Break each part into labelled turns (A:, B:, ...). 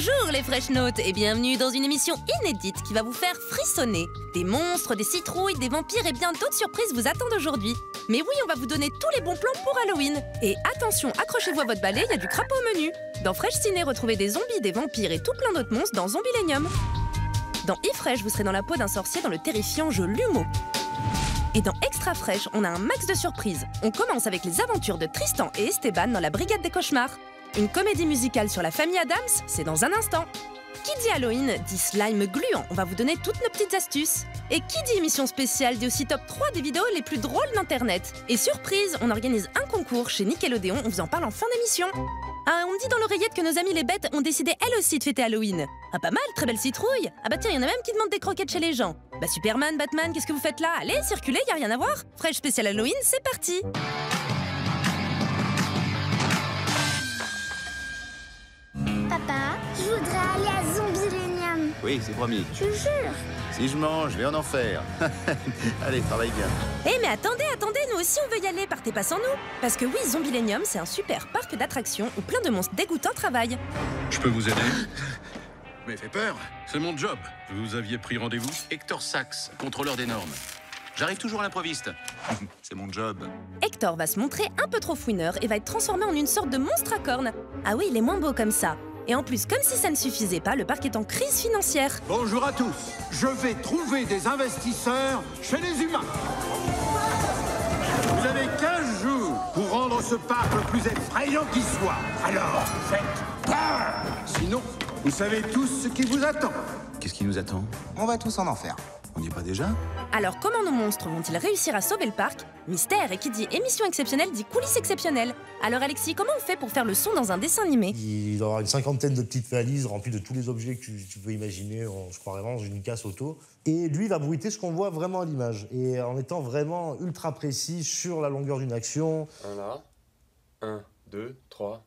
A: Bonjour les Fresh Notes et bienvenue dans une émission inédite qui va vous faire frissonner. Des monstres, des citrouilles, des vampires et bien d'autres surprises vous attendent aujourd'hui. Mais oui, on va vous donner tous les bons plans pour Halloween. Et attention, accrochez-vous à votre balai, il y a du crapaud au menu. Dans Fresh Ciné, retrouvez des zombies, des vampires et tout plein d'autres monstres dans Zombielenium. Dans iFresh, vous serez dans la peau d'un sorcier dans le terrifiant jeu Lumo. Et dans Extra Fresh, on a un max de surprises. On commence avec les aventures de Tristan et Esteban dans la Brigade des Cauchemars. Une comédie musicale sur la famille Addams, c'est dans un instant. Qui dit Halloween dit slime gluant, on va vous donner toutes nos petites astuces. Et qui dit émission spéciale dit aussi top 3 des vidéos les plus drôles d'internet. Et surprise, on organise un concours chez Nickelodeon, on vous en parle en fin d'émission. Ah, on me dit dans l'oreillette que nos amies les bêtes ont décidé elles aussi de fêter Halloween. Ah pas mal, très belle citrouille. Ah bah tiens, il y en a même qui demandent des croquettes chez les gens. Bah Superman, Batman, qu'est-ce que vous faites là? Allez, circulez, y a rien à voir. Fresh spécial Halloween, c'est parti.
B: Papa, je voudrais aller à Zombielenium.
C: Oui, c'est promis.
B: Je jure.
C: Si je mange, je vais en enfer. Allez, travaille bien.
A: Eh mais attendez, nous aussi on veut y aller, partez pas sans nous. Parce que oui, Zombielenium, c'est un super parc d'attractions où plein de monstres dégoûtants travaillent.
D: Je peux vous aider?
C: Mais fait peur.
D: C'est mon job. Vous aviez pris rendez-vous?
C: Hector Sachs, contrôleur des normes. J'arrive toujours à l'improviste. C'est mon job.
A: Hector va se montrer un peu trop fouineur et va être transformé en une sorte de monstre à cornes. Ah oui, il est moins beau comme ça. Et en plus, comme si ça ne suffisait pas, le parc est en crise financière.
E: Bonjour à tous. Je vais trouver des investisseurs chez les humains. Vous avez 15 jours pour rendre ce parc le plus effrayant qui soit. Alors, faites peur. Sinon, vous savez tous ce qui vous attend.
C: Qu'est-ce qui nous attend?
F: On va tous en enfer.
C: On n'y est pas déjà?
A: Alors comment nos monstres vont-ils réussir à sauver le parc? Mystère, et qui dit émission exceptionnelle dit coulisses exceptionnelles. Alors Alexis, comment on fait pour faire le son dans un dessin animé?
G: Il doit y avoir une cinquantaine de petites valises remplies de tous les objets que tu peux imaginer, je crois vraiment, dans une casse auto. Et lui, il va bruiter ce qu'on voit vraiment à l'image. Et en étant vraiment ultra précis sur la longueur d'une action.
H: Un là. 1, 2, 3.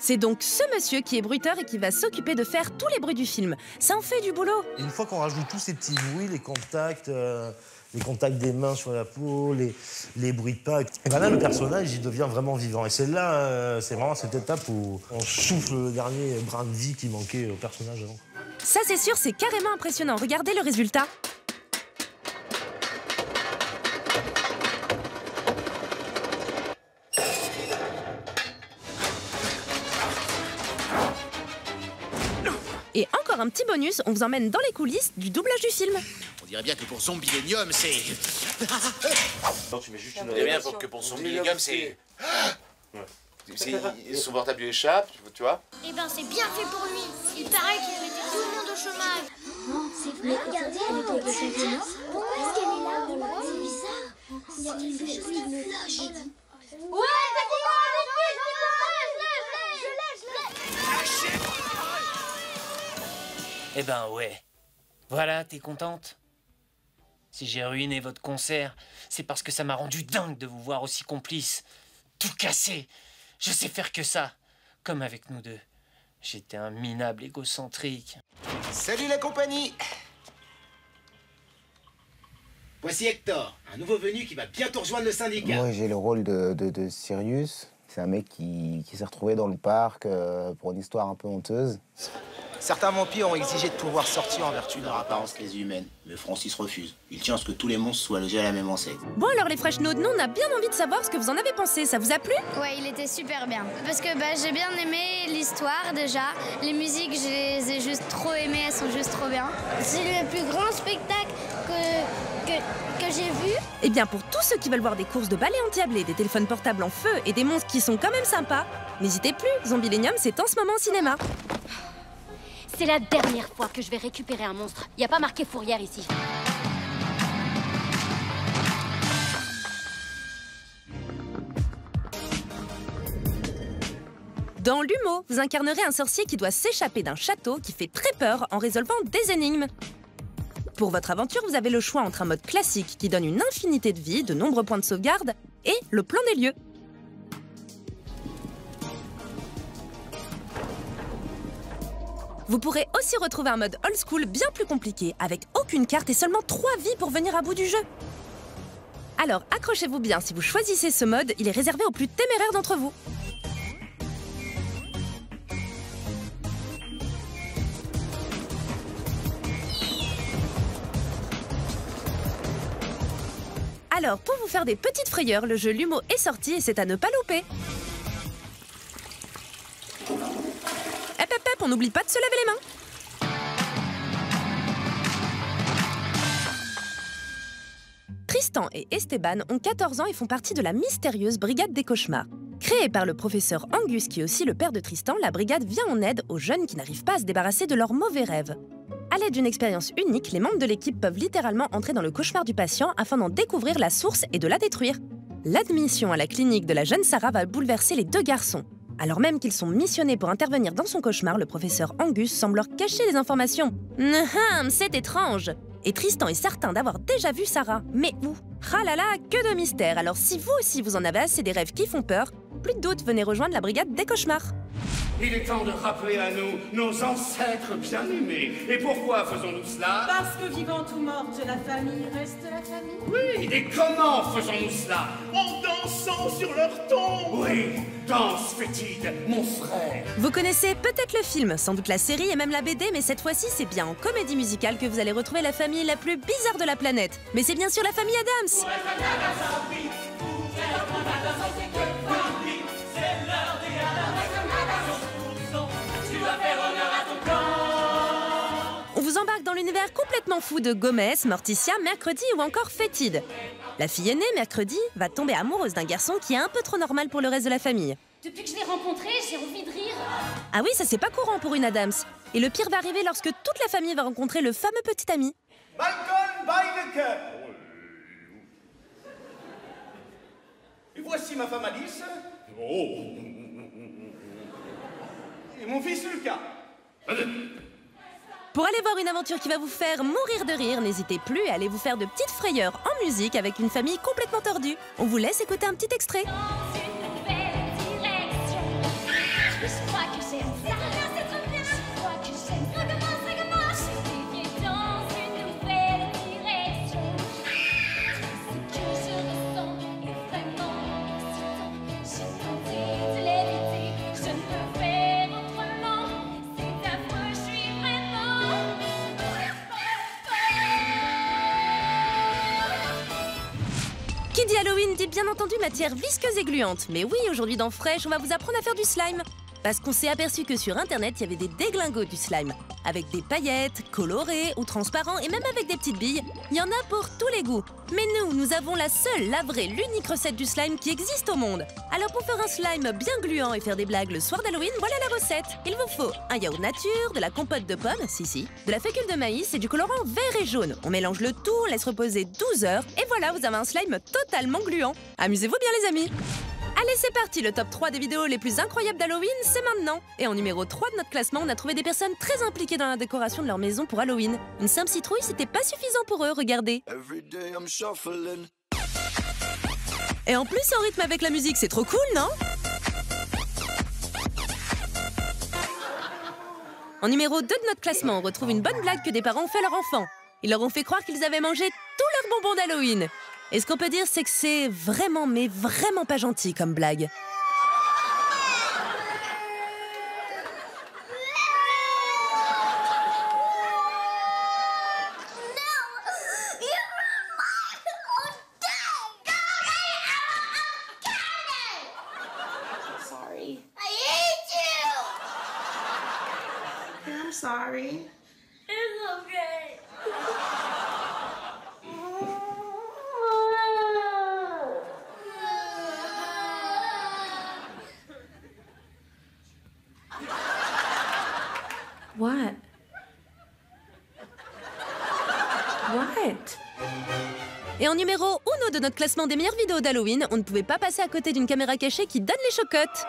A: C'est donc ce monsieur qui est bruiteur et qui va s'occuper de faire tous les bruits du film. Ça en fait du boulot.
G: Et une fois qu'on rajoute tous ces petits bruits, les contacts des mains sur la peau, les bruits de pas, et ben là, le personnage, il devient vraiment vivant. Et c'est là, c'est vraiment cette étape où on souffle le dernier brin de vie qui manquait au personnage avant.
A: Ça, c'est sûr, c'est carrément impressionnant. Regardez le résultat. Et encore un petit bonus, on vous emmène dans les coulisses du doublage du film.
C: On dirait bien que pour Zombielenium, c'est...
H: Non, tu mets juste une... On dirait bien que pour Zombielenium, c'est... Son portable lui échappe, tu vois.
B: Eh ben, c'est bien fait pour lui. Il paraît qu'il mettait tout le monde au chômage. Non, c'est vrai. Regardez, elle est avec le championnat. Pourquoi est-ce qu'elle est là? C'est bizarre. Il y a quelque chose qui me cloche. Ouais,
I: Eh ben ouais. Voilà, t'es contente? Si j'ai ruiné votre concert, c'est parce que ça m'a rendu dingue de vous voir aussi complice. Tout cassé. Je sais faire que ça. Comme avec nous deux. J'étais un minable égocentrique.
F: Salut la compagnie.
J: Voici Hector, un nouveau venu qui va bientôt rejoindre le syndicat.
F: Moi j'ai le rôle de Sirius. C'est un mec qui s'est retrouvé dans le parc pour une histoire un peu honteuse.
J: Certains vampires ont exigé de pouvoir sortir en vertu de leur apparence quasi humaine. Mais Francis refuse. Il tient à ce que tous les monstres soient logés à la même enseigne.
A: Bon alors les Fresh Notes, nous on a bien envie de savoir ce que vous en avez pensé. Ça vous a plu?
B: Ouais, il était super bien. Parce que j'ai bien aimé l'histoire déjà. Les musiques, je les ai juste trop aimées, elles sont juste trop bien. C'est le plus grand spectacle que j'ai vu.
A: Eh bien pour tous ceux qui veulent voir des courses de balais endiablés, des téléphones portables en feu et des monstres qui sont quand même sympas, n'hésitez plus, Zombielenium c'est en ce moment au cinéma.
K: C'est la dernière fois que je vais récupérer un monstre. Y a pas marqué fourrière ici.
A: Dans Lumo, vous incarnerez un sorcier qui doit s'échapper d'un château qui fait très peur en résolvant des énigmes. Pour votre aventure, vous avez le choix entre un mode classique qui donne une infinité de vie, de nombreux points de sauvegarde, et le plan des lieux. Vous pourrez aussi retrouver un mode old school bien plus compliqué, avec aucune carte et seulement 3 vies pour venir à bout du jeu. Alors accrochez-vous bien, si vous choisissez ce mode, il est réservé aux plus téméraires d'entre vous. Alors, pour vous faire des petites frayeurs, le jeu Lumo est sorti et c'est à ne pas louper. On n'oublie pas de se laver les mains. Tristan et Esteban ont 14 ans et font partie de la mystérieuse Brigade des Cauchemars. Créée par le professeur Angus, qui est aussi le père de Tristan, la brigade vient en aide aux jeunes qui n'arrivent pas à se débarrasser de leurs mauvais rêves. À l'aide d'une expérience unique, les membres de l'équipe peuvent littéralement entrer dans le cauchemar du patient afin d'en découvrir la source et de la détruire. L'admission à la clinique de la jeune Sarah va bouleverser les deux garçons. Alors même qu'ils sont missionnés pour intervenir dans son cauchemar, le professeur Angus semble leur cacher des informations. C'est étrange. Et Tristan est certain d'avoir déjà vu Sarah. Mais où? Ah là là, que de mystère. Alors si vous aussi vous en avez assez des rêves qui font peur, plus de doute, venez rejoindre la brigade des cauchemars.
L: Il est temps de rappeler à nous nos ancêtres bien-aimés. Et pourquoi faisons-nous cela?
M: Parce que vivante ou morte, la famille reste la famille.
L: Oui, et comment faisons-nous cela? En dansant sur leur tombe. Oui, danse fétide, mon frère.
A: Vous connaissez peut-être le film, sans doute la série et même la BD, mais cette fois-ci c'est bien en comédie musicale que vous allez retrouver la famille la plus bizarre de la planète. Mais c'est bien sûr la famille Addams. On vous embarque dans l'univers complètement fou de Gomez, Morticia, Mercredi ou encore Fétide. La fille aînée, Mercredi, va tomber amoureuse d'un garçon qui est un peu trop normal pour le reste de la famille.
K: Depuis que je l'ai rencontré, j'ai envie de rire.
A: Ah oui, ça c'est pas courant pour une Addams. Et le pire va arriver lorsque toute la famille va rencontrer le fameux petit ami.
L: Malcolm Beinecke. Et voici ma femme Alice. Oh. Et mon fils Lucas.
A: Pour aller voir une aventure qui va vous faire mourir de rire, n'hésitez plus à aller vous faire de petites frayeurs en musique avec une famille complètement tordue. On vous laisse écouter un petit extrait. Qui dit Halloween dit bien entendu matière visqueuse et gluante. Mais oui, aujourd'hui dans Fresh, on va vous apprendre à faire du slime. Parce qu'on s'est aperçu que sur internet, il y avait des déglingos du slime. Avec des paillettes, colorés ou transparents et même avec des petites billes. Il y en a pour tous les goûts. Mais nous avons la seule, la vraie, l'unique recette du slime qui existe au monde. Alors pour faire un slime bien gluant et faire des blagues le soir d'Halloween, voilà la recette. Il vous faut un yaourt nature, de la compote de pommes, de la fécule de maïs et du colorant vert et jaune. On mélange le tout, on laisse reposer 12 heures et voilà, vous avez un slime totalement gluant. Amusez-vous bien les amis. Allez, c'est parti, le top 3 des vidéos les plus incroyables d'Halloween, c'est maintenant. Et en numéro 3 de notre classement, on a trouvé des personnes très impliquées dans la décoration de leur maison pour Halloween. Une simple citrouille, c'était pas suffisant pour eux, regardez. Et en plus, en rythme avec la musique, c'est trop cool, non? En numéro 2 de notre classement, on retrouve une bonne blague que des parents ont fait à leur enfant. Ils leur ont fait croire qu'ils avaient mangé tous leurs bonbons d'Halloween. Et ce qu'on peut dire, c'est que c'est vraiment, mais vraiment pas gentil comme blague.
M: Sorry. I hate you! I'm sorry.
B: It's okay.
M: What? What?
A: Et en numéro 1 de notre classement des meilleures vidéos d'Halloween, on ne pouvait pas passer à côté d'une caméra cachée qui donne les chocottes.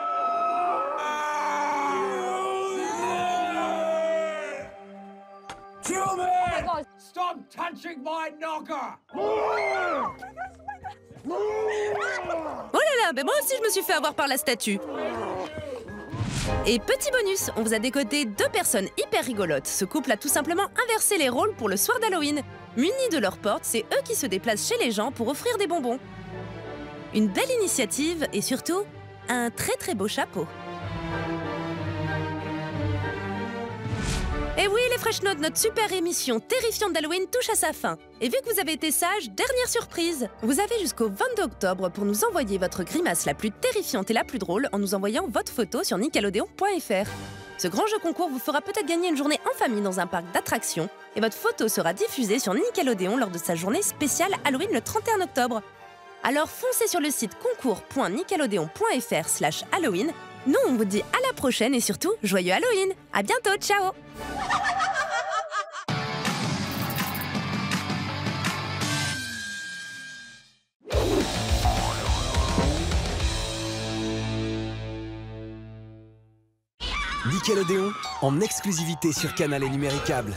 L: Stop touching my knocker!
A: Oh là là, ben moi aussi je me suis fait avoir par la statue. Et petit bonus, on vous a décoté 2 personnes hyper rigolotes. Ce couple a tout simplement inversé les rôles pour le soir d'Halloween. Munis de leur porte, c'est eux qui se déplacent chez les gens pour offrir des bonbons. Une belle initiative et surtout, un très beau chapeau. Et oui, les Fresh Notes, notre super émission terrifiante d'Halloween touche à sa fin. Et vu que vous avez été sages, dernière surprise. Vous avez jusqu'au 22 octobre pour nous envoyer votre grimace la plus terrifiante et la plus drôle en nous envoyant votre photo sur nickelodeon.fr. Ce grand jeu concours vous fera peut-être gagner une journée en famille dans un parc d'attractions et votre photo sera diffusée sur Nickelodeon lors de sa journée spéciale Halloween le 31 octobre. Alors foncez sur le site concours.nickelodeon.fr/Halloween. Nous, on vous dit à la prochaine et surtout, joyeux Halloween! À bientôt, ciao!
N: Nickelodeon, en exclusivité sur Canal et Numéricable.